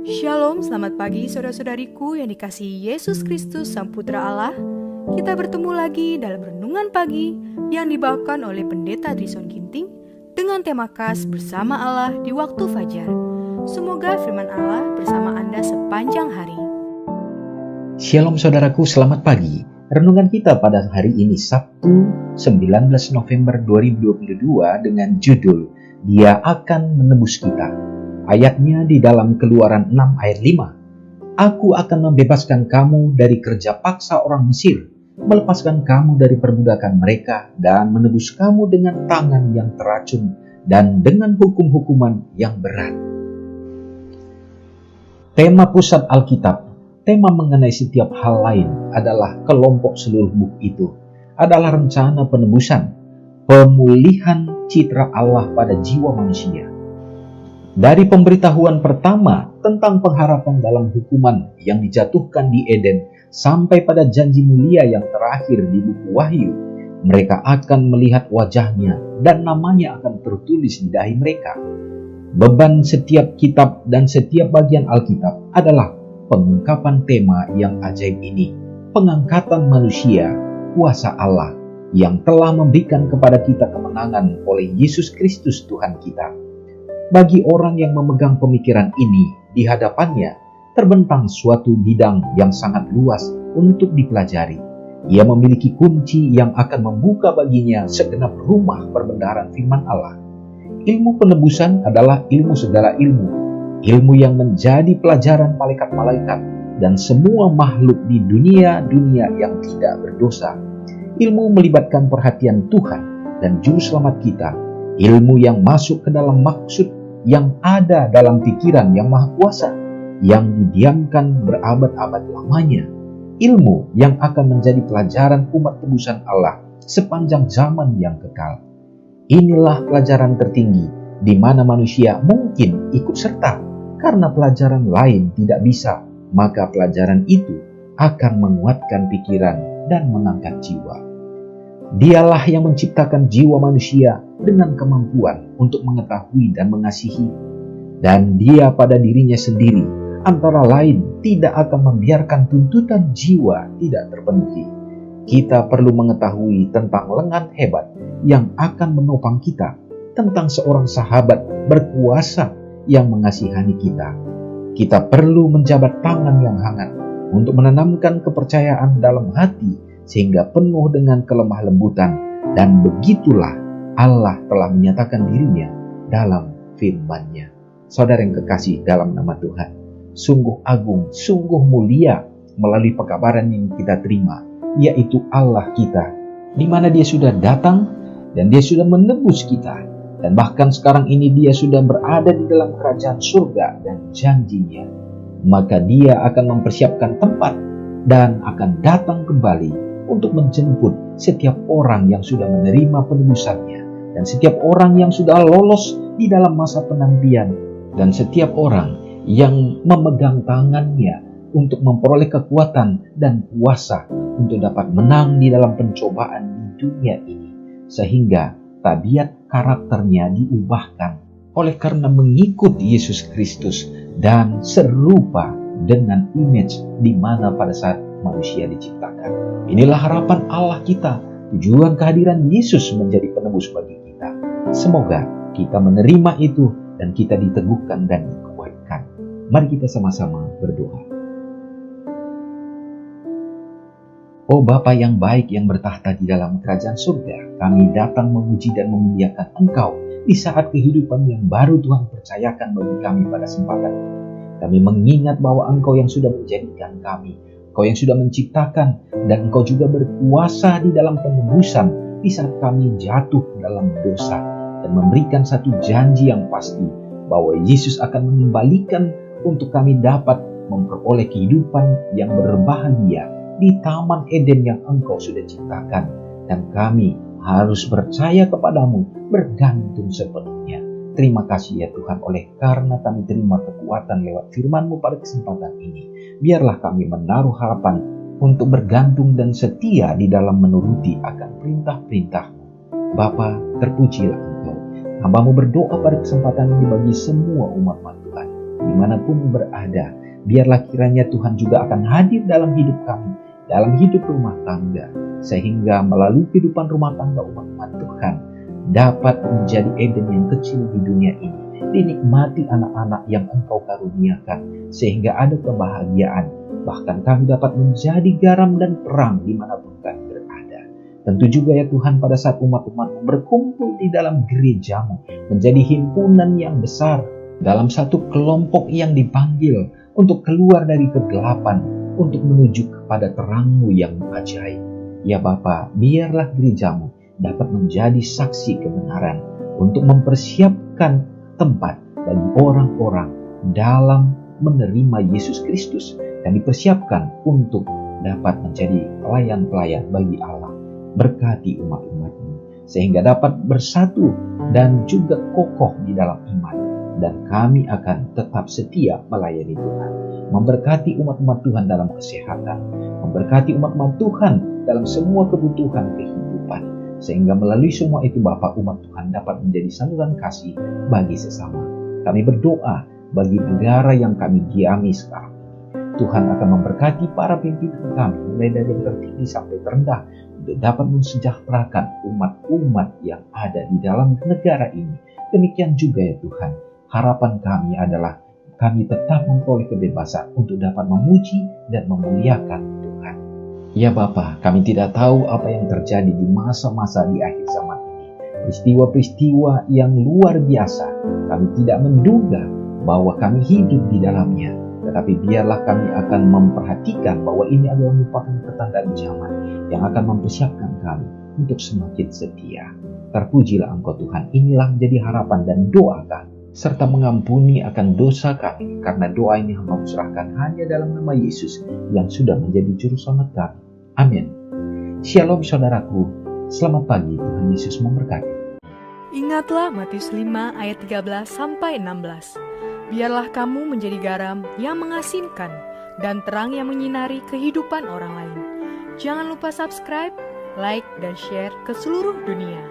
Shalom, selamat pagi saudara-saudariku yang dikasihi Yesus Kristus Sang Putra Allah. Kita bertemu lagi dalam Renungan Pagi yang dibawakan oleh Pendeta Drison Ginting dengan tema khas Bersama Allah di Waktu Fajar. Semoga firman Allah bersama Anda sepanjang hari. Shalom saudaraku, selamat pagi. Renungan kita pada hari ini Sabtu 19 November 2022 dengan judul Dia akan menebus kita. Ayatnya di dalam Keluaran 6 ayat 5. Aku akan membebaskan kamu dari kerja paksa orang Mesir, melepaskan kamu dari perbudakan mereka, dan menebus kamu dengan tangan yang teracun dan dengan hukum-hukuman yang berat. Tema pusat Alkitab, tema mengenai setiap hal lain adalah kelompok seluruh buku itu, adalah rencana penebusan, pemulihan citra Allah pada jiwa manusia. Dari pemberitahuan pertama tentang pengharapan dalam hukuman yang dijatuhkan di Eden sampai pada janji mulia yang terakhir di buku Wahyu, mereka akan melihat wajahnya dan namanya akan tertulis di dahi mereka. Beban setiap kitab dan setiap bagian Alkitab adalah pengungkapan tema yang ajaib ini, pengangkatan manusia, kuasa Allah yang telah memberikan kepada kita kemenangan oleh Yesus Kristus Tuhan kita. Bagi orang yang memegang pemikiran ini, di hadapannya terbentang suatu bidang yang sangat luas untuk dipelajari. Ia memiliki kunci yang akan membuka baginya segenap rumah perbendaharaan firman Allah. Ilmu penebusan adalah ilmu segala ilmu, ilmu yang menjadi pelajaran malaikat-malaikat dan semua makhluk di dunia yang tidak berdosa. Ilmu melibatkan perhatian Tuhan dan Juru Selamat kita, ilmu yang masuk ke dalam maksud yang ada dalam pikiran yang maha kuasa, yang didiamkan berabad-abad lamanya. Ilmu yang akan menjadi pelajaran umat tebusan Allah sepanjang zaman yang kekal. Inilah pelajaran tertinggi di mana manusia mungkin ikut serta, karena pelajaran lain tidak bisa, maka pelajaran itu akan menguatkan pikiran dan mengangkat jiwa. Dialah yang menciptakan jiwa manusia dengan kemampuan untuk mengetahui dan mengasihi. Dan dia pada dirinya sendiri, antara lain, tidak akan membiarkan tuntutan jiwa tidak terpenuhi. Kita perlu mengetahui tentang lengan hebat yang akan menopang kita, tentang seorang sahabat berkuasa yang mengasihani kita. Kita perlu menjabat tangan yang hangat untuk menanamkan kepercayaan dalam hati, sehingga penuh dengan kelemah lembutan, dan begitulah Allah telah menyatakan dirinya dalam firman-Nya. Saudara yang kekasih dalam nama Tuhan, sungguh agung, sungguh mulia melalui pekabaran yang kita terima, yaitu Allah kita, di mana Dia sudah datang dan Dia sudah menebus kita, dan bahkan sekarang ini Dia sudah berada di dalam kerajaan surga dan janji-Nya. Maka Dia akan mempersiapkan tempat dan akan datang kembali untuk menjemput setiap orang yang sudah menerima penebusannya, dan setiap orang yang sudah lolos di dalam masa penantian, dan setiap orang yang memegang tangannya untuk memperoleh kekuatan dan kuasa untuk dapat menang di dalam pencobaan di dunia ini, sehingga tabiat karakternya diubahkan oleh karena mengikuti Yesus Kristus dan serupa dengan image di mana pada saat manusia diciptakan. Inilah harapan Allah kita, tujuan kehadiran Yesus menjadi penebus bagi kita. Semoga kita menerima itu dan kita diteguhkan dan dikuatkan. Mari kita sama-sama berdoa. Oh Bapa yang baik yang bertahta di dalam kerajaan surga, kami datang memuji dan memuliakan Engkau di saat kehidupan yang baru Tuhan percayakan bagi kami pada kesempatan ini. Kami mengingat bahwa Engkau yang sudah menjadikan kami, Engkau yang sudah menciptakan, dan Engkau juga berkuasa di dalam penebusan di saat kami jatuh dalam dosa, dan memberikan satu janji yang pasti bahwa Yesus akan mengembalikan untuk kami dapat memperoleh kehidupan yang berbahagia di Taman Eden yang Engkau sudah ciptakan, dan kami harus percaya kepadamu, bergantung sepenuhnya. Terima kasih ya Tuhan, oleh karena kami terima kekuatan lewat firman-Mu pada kesempatan ini. Biarlah kami menaruh harapan untuk bergantung dan setia di dalam menuruti akan perintah-perintah-Mu. Bapa, terpujilah Engkau. Hamba-Mu berdoa pada kesempatan ini bagi semua umat Tuhan, di dimanapun berada. Biarlah kiranya Tuhan juga akan hadir dalam hidup kami, dalam hidup rumah tangga, sehingga melalui kehidupan rumah tangga umat-umat Tuhan dapat menjadi Eden yang kecil di dunia ini, dinikmati anak-anak yang Engkau karuniakan, sehingga ada kebahagiaan. Bahkan kami dapat menjadi garam dan terang dimanapun kami berada. Tentu juga ya Tuhan, pada saat umat-umat berkumpul di dalam gerejamu, menjadi himpunan yang besar, dalam satu kelompok yang dipanggil untuk keluar dari kegelapan, untuk menuju kepada terang-Mu yang ajaib. Ya Bapa, biarlah gerejamu dapat menjadi saksi kebenaran untuk mempersiapkan tempat bagi orang-orang dalam menerima Yesus Kristus, dan dipersiapkan untuk dapat menjadi pelayan-pelayan bagi Allah. Berkati umat-umat-Mu sehingga dapat bersatu dan juga kokoh di dalam iman, dan kami akan tetap setia melayani Tuhan. Memberkati umat-umat Tuhan dalam kesehatan, memberkati umat-umat Tuhan dalam semua kebutuhan kehidupan, sehingga melalui semua itu Bapa, umat Tuhan dapat menjadi saluran kasih bagi sesama. Kami berdoa bagi negara yang kami diami sekarang. Tuhan akan memberkati para pimpinan kami, mulai dari yang tertinggi sampai terendah, untuk dapat mensejahterakan umat-umat yang ada di dalam negara ini. Demikian juga ya Tuhan, harapan kami adalah kami tetap memperoleh kebebasan untuk dapat memuji dan memuliakan Tuhan. Ya Bapa, kami tidak tahu apa yang terjadi di masa-masa di akhir zaman ini. Peristiwa-peristiwa yang luar biasa, kami tidak menduga bahwa kami hidup di dalamnya. Tetapi biarlah kami akan memperhatikan bahwa ini adalah merupakan pertandaan zaman yang akan mempersiapkan kami untuk semakin setia. Terpujilah Engkau Tuhan, inilah menjadi harapan dan doa kami, serta mengampuni akan dosa kami, karena doa ini hamba serahkan hanya dalam nama Yesus yang sudah menjadi juru selamat kami. Amin. Shalom saudaraku, selamat pagi, Tuhan Yesus memberkati. Ingatlah Matius 5 ayat 13-16. Biarlah kamu menjadi garam yang mengasinkan dan terang yang menyinari kehidupan orang lain. Jangan lupa subscribe, like, dan share ke seluruh dunia.